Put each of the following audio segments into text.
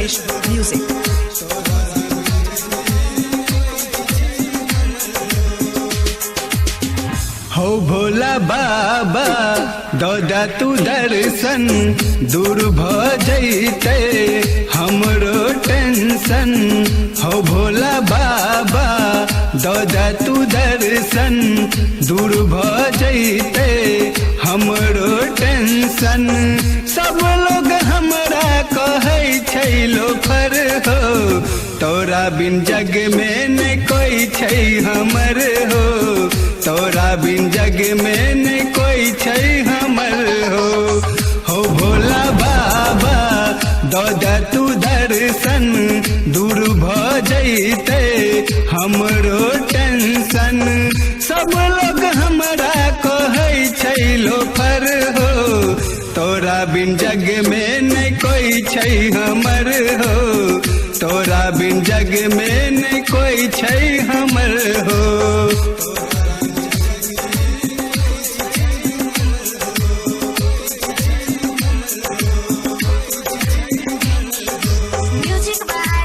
Suresh Music. हो भोला बाबा दौदा तू दर्शन दूर भ जैते हमरो टेंशन। हो भोला बाबा दौदा तू दर्शन दूर भ जैते हमरो टेंशन। सब लोग हमरा कहै छै लोफर हो, तोरा बिन जग में न कोई छै हमर हो, तोरा बिन जग में न कोई छै हमर हो। हो भोला बाबा दौदा तू दर्शन दूर भ जैते हमरो टेंशन। सब लोग हमरा कहै छै लोफर हो, तोरा बिन जग में न कोई छै हमर हो, तोरा बिन जग में न कोई छै हमर हो। Music by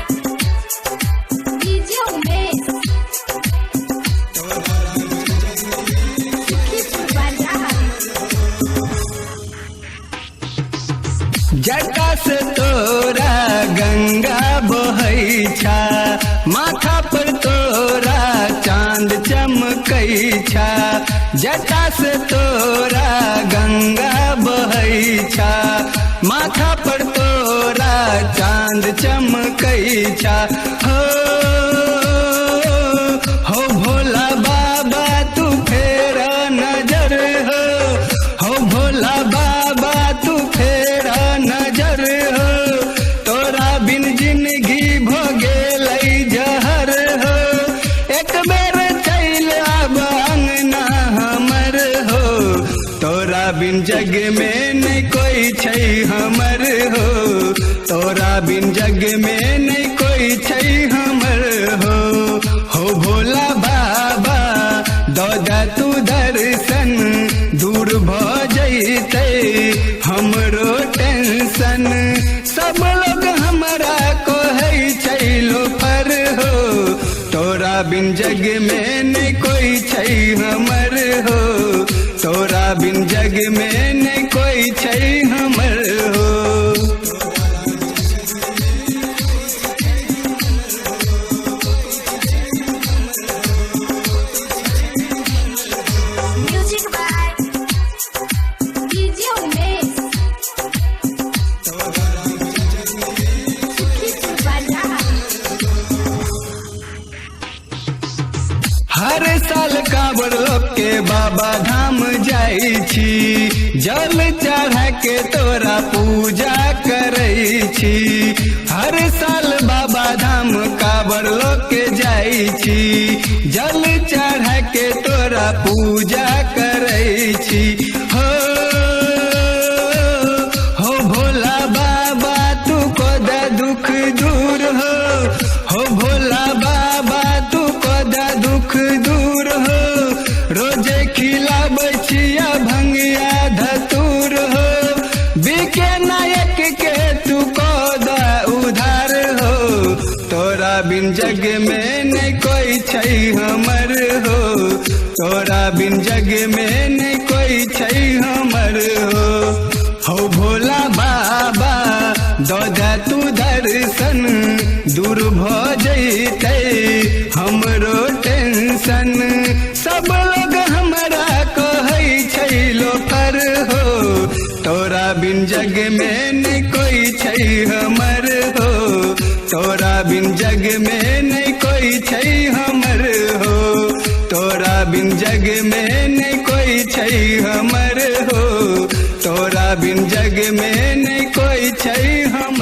DJ Umesh. Sukhipur Bazaar. जटा से तोरा गंगा बहै छा, माथा पर तोरा चांद चमकै छा। जटा से तोरा गंगा बहै छा, माथा पर तोरा चांद चमकै छा। हो भोला बाबा तू फेरा नजर हो, हो भोला बाबा तू फेरा नजर हो। तोरा बिन जिंदगी भ गेलै जहर हो, एक बेर चैल आब अंगना हमर हो। तोरा बिन जग में न कोई छै हमर हो, तोरा बिन जग में न कोई छै हमर हो। हो भोला बाबा दौदा तू दर्शन दूर भ जैते हमरो टेंशन। सब लोग हमरा कहै छै लोफर हो, तोरा बिन जग में न कोई छै हमर हो, तोरा बिन जग में न कोई छै हमर हो। Music by DJ Umesh. Sukhipur Bazaar. हर साल कांवर लोग के बाबा धाम जाई छी, जल चढ़ा के तोरा पूजा करै छी। हर साल बाबा धाम कांवर लोग के जाई छी, जल चढ़ा के तोरा पूजा करै छी। हो भोला बाबा तू कोदा दुख दूर हो, हो भोला बाबा तू कोदा दुख दूर हो। रोजे खिलाबै छिया भंगिया धतूर हो, बीके नायक के तू कोदा उधार हो। तोरा बिन जग में न कोई छै हमर हो, तोरा बिन जग में न कोई छै हमर हो। हो भोला बाबा दौदा तू दर्शन दूर भ जैते हमरो टेंशन। सब लोग हमरा कहै छै लोफर हो, तोरा बिन जग में न कोई छै हमर हो, तोरा बिन जग में न कोई छै हमर हो, तोरा बिन जग में न कोई छै हमर हो, तोरा बिन जग में न कोई छै हम